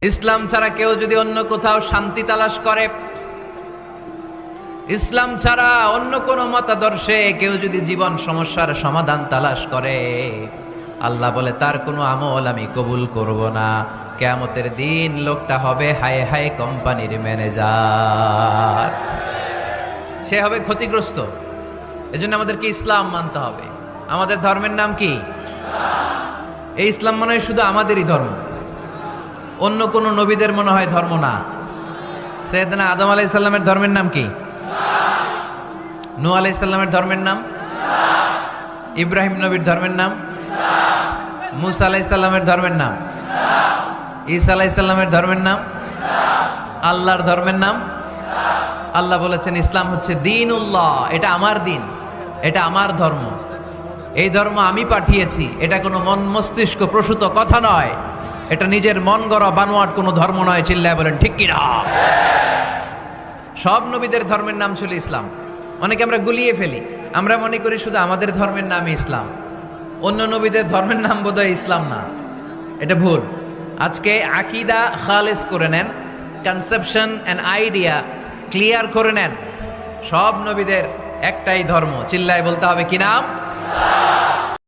ইসলাম ছাড়া কেউ যদি অন্য কোথাও শান্তি তালাশ করে, ইসলাম ছাড়া অন্য কোনো মতাদর্শে কেউ যদি জীবন সমস্যার সমাধান তালাশ করে, আল্লাহ বলে তার কোনো আমল আমি কবুল করব না। কিয়ামতের দিন লোকটা হবে হায় হায় কোম্পানির ম্যানেজার, সে হবে ক্ষতিগ্রস্ত। এজন্য আমাদেরকে ইসলাম মানতে হবে। আমাদের ধর্মের নাম কি? এই ইসলাম মনে হয় শুধু আমাদেরই ধর্ম, অন্য কোন নবীদের মনে হয় ধর্ম না। সৈয়দনা আদম আলাইহিস সালামের ধর্মের নাম কি? নূহ আলাইহিস সালামের ধর্মের নাম? ইব্রাহিম নবীর ধর্মের নাম? মুসা আলাইহিস সালামের ধর্মের নাম? ঈসা আলাইহিস সালামের ধর্মের নাম? আল্লাহর ধর্মের নাম? আল্লাহ বলেছেন ইসলাম হচ্ছে দ্বীনুল্লাহ, এটা আমার দিন, এটা আমার ধর্ম, এই ধর্ম আমি পাঠিয়েছি। এটা কোনো মন মস্তিষ্ক প্রসূত কথা নয়, এটা নিজের মন গড়া বানোয়াট কোনো ধর্ম নয়। চিল্লায় বলেন ঠিক কিনা? সব নবীদের ধর্মের নাম ছিল ইসলাম। অনেকে আমরা গুলিয়ে ফেলি, আমরা মনে করি শুধু আমাদের ধর্মের নাম ইসলাম, অন্য নবীদের ধর্মের নাম বোধহয় ইসলাম না। এটা ভুল। আজকে আকীদা খালেস করে নেন, কনসেপশন এন্ড আইডিয়া ক্লিয়ার করে নেন। সব নবীদের একটাই ধর্ম, চিল্লায় বলতে হবে কি নাম?